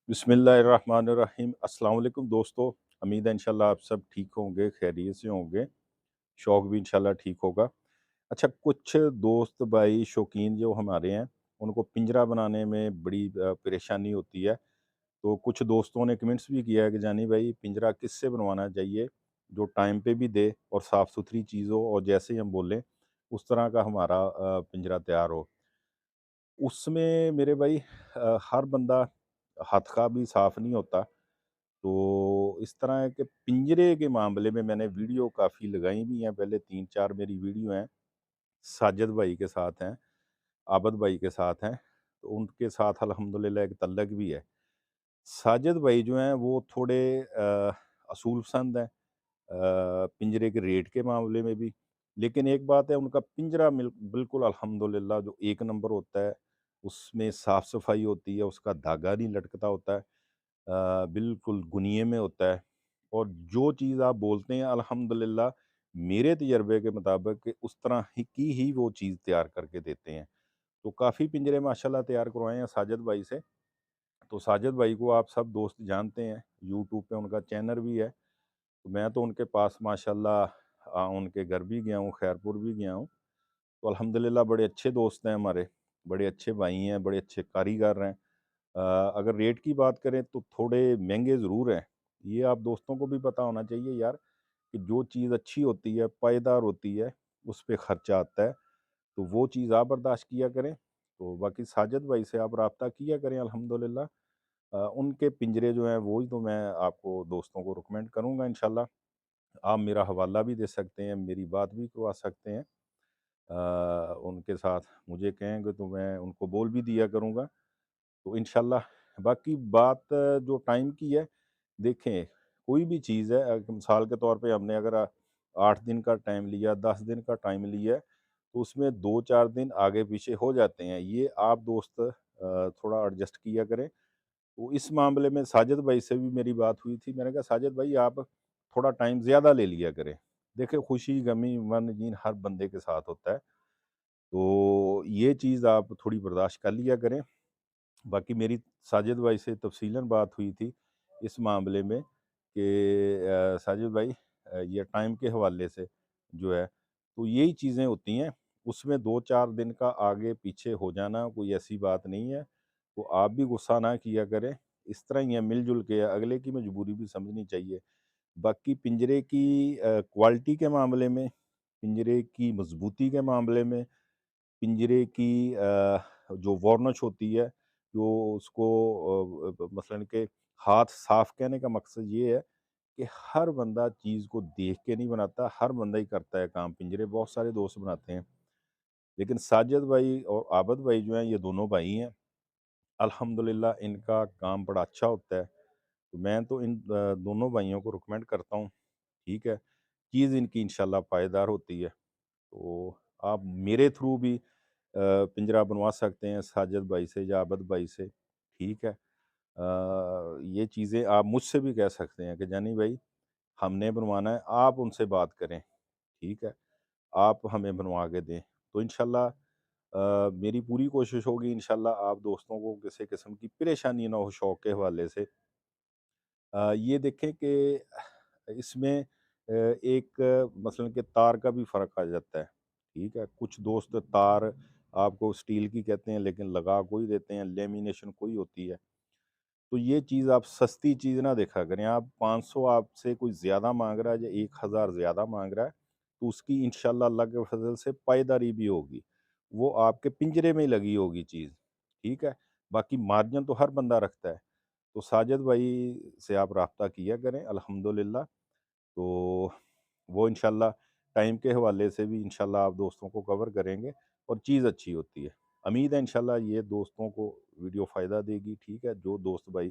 बिस्मिल्लाहिर्रहमानिर्रहीम। अस्सलाम वालेकुम दोस्तों। उम्मीद है इंशाल्लाह आप सब ठीक होंगे, खैरियत से होंगे। शौक भी इंशाल्लाह ठीक होगा। अच्छा, कुछ दोस्त भाई शौकीन जो हमारे हैं, उनको पिंजरा बनाने में बड़ी परेशानी होती है। तो कुछ दोस्तों ने कमेंट्स भी किया है कि जानी भाई पिंजरा किससे बनवाना चाहिए, जो टाइम पे भी दे और साफ़ सुथरी चीज़ हो और जैसे ही हम बोलें उस तरह का हमारा पिंजरा तैयार हो। उसमें मेरे भाई हर बंदा हाथ का भी साफ़ नहीं होता। तो इस तरह है कि पिंजरे के मामले में मैंने वीडियो काफ़ी लगाई भी हैं, पहले 3-4 मेरी वीडियो हैं, साजिद भाई के साथ हैं, आबद भाई के साथ हैं, तो उनके साथ अल्हम्दुलिल्लाह एक तल्लक भी है। साजिद भाई जो हैं वो थोड़े असूल पसंद हैं, पिंजरे के रेट के मामले में भी। लेकिन एक बात है, उनका पिंजरा बिल्कुल अल्हम्दुलिल्लाह जो एक नंबर होता है, उसमें साफ़-सफ़ाई होती है, उसका धागा नहीं लटकता होता है। बिल्कुल गुनिये में होता है और जो चीज़ आप बोलते हैं अल्हम्दुलिल्लाह मेरे तजर्बे के मुताबिक कि उस तरह ही वो चीज़ तैयार करके देते हैं। तो काफ़ी पिंजरे माशाल्लाह तैयार करवाए हैं साजिद भाई से। तो साजिद भाई को आप सब दोस्त जानते हैं, यूट्यूब पे उनका चैनल भी है। तो मैं तो उनके पास माशाल्लाह उनके घर भी गया हूँ, खैरपुर भी गया हूँ। तो अल्हम्दुलिल्लाह बड़े अच्छे दोस्त हैं हमारे, बड़े अच्छे भाई हैं, बड़े अच्छे कारीगर हैं। अगर रेट की बात करें तो थोड़े महँगे ज़रूर हैं। ये आप दोस्तों को भी पता होना चाहिए यार कि जो चीज़ अच्छी होती है, पायदार होती है, उस पे खर्चा आता है, तो वो चीज़ आप बर्दाश्त किया करें। तो बाकी साजिद भाई से आप राब्ता किया करें अल्हम्दुलिल्लाह। उनके पिंजरे जो हैं वो ही तो मैं आपको दोस्तों को रिकमेंड करूँगा इंशाल्लाह। आप मेरा हवाला भी दे सकते हैं, मेरी बात भी करवा सकते हैं। उनके साथ मुझे कहेंगे तो मैं उनको बोल भी दिया करूँगा। तो इंशाल्लाह बाकी बात जो टाइम की है, देखें कोई भी चीज़ है, मिसाल के तौर पे हमने अगर 8 दिन का टाइम लिया, 10 दिन का टाइम लिया है, तो उसमें 2-4 दिन आगे पीछे हो जाते हैं। ये आप दोस्त थोड़ा एडजस्ट किया करें। तो इस मामले में साजिद भाई से भी मेरी बात हुई थी। मैंने कहा साजिद भाई आप थोड़ा टाइम ज़्यादा ले लिया करें। देखिए खुशी, गमी, गम-जीन हर बंदे के साथ होता है। तो ये चीज़ आप थोड़ी बर्दाश्त कर लिया करें। बाकी मेरी साजिद भाई से तफ़सीलन बात हुई थी इस मामले में कि साजिद भाई ये टाइम के हवाले से जो है, तो यही चीज़ें होती हैं, उसमें 2-4 दिन का आगे पीछे हो जाना कोई ऐसी बात नहीं है। तो आप भी गुस्सा ना किया करें, इस तरह ही है, मिल-जुल के अगले की मजबूरी भी समझनी चाहिए। बाकी पिंजरे की क्वालिटी के मामले में, पिंजरे की मज़बूती के मामले में, पिंजरे की जो वार्निश होती है, जो उसको मसलन के हाथ साफ़ कहने का मकसद ये है कि हर बंदा चीज़ को देख के नहीं बनाता, हर बंदा ही करता है काम। पिंजरे बहुत सारे दोस्त बनाते हैं, लेकिन साजिद भाई और आबद भाई जो हैं, ये दोनों भाई हैं। अल्हम्दुलिल्लाह इनका काम बड़ा अच्छा होता है। तो मैं तो इन दोनों भाइयों को रिकमेंड करता हूँ, ठीक है। चीज़ इनकी इंशाल्लाह पायदार होती है। तो आप मेरे थ्रू भी पिंजरा बनवा सकते हैं साजिद भाई से या आबद भाई से, ठीक है। ये चीज़ें आप मुझसे भी कह सकते हैं कि जानी भाई हमने बनवाना है, आप उनसे बात करें, ठीक है। आप हमें बनवा के दें। तो इंशाल्लाह मेरी पूरी कोशिश होगी इंशाल्लाह आप दोस्तों को किसी किस्म की परेशानी ना हो शौक के हवाले से। ये देखें कि इसमें एक मसलन के तार का भी फ़र्क आ जाता है, ठीक है? कुछ दोस्त तार आपको स्टील की कहते हैं लेकिन लगा कोई देते हैं, लेमिनेशन कोई होती है। तो ये चीज़ आप सस्ती चीज़ ना देखा करें, आप 500 आपसे कोई ज़्यादा माँग रहा है या 1000 ज़्यादा माँग रहा है, तो उसकी इंशाल्लाह अल्लाह के फ़ज़ल से पायदारी भी होगी। वो आपके पिंजरे में ही लगी होगी चीज़, ठीक है? बाकी मार्जिन तो हर बंदा रखता है। तो साजिद भाई से आप राब्ता किया करें अल्हम्दुलिल्लाह। तो वो इंशाल्लाह टाइम के हवाले से भी इंशाल्लाह आप दोस्तों को कवर करेंगे और चीज़ अच्छी होती है। उम्मीद है इंशाल्लाह ये दोस्तों को वीडियो फ़ायदा देगी, ठीक है? जो दोस्त भाई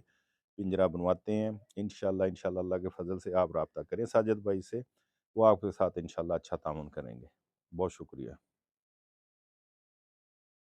पिंजरा बनवाते हैं, इंशाल्लाह इंशाल्लाह अल्लाह के फ़ज़ल से आप राब्ता करें साजिद भाई से, वो आपके साथ इंशाल्लाह अच्छा तामुन करेंगे। बहुत शुक्रिया।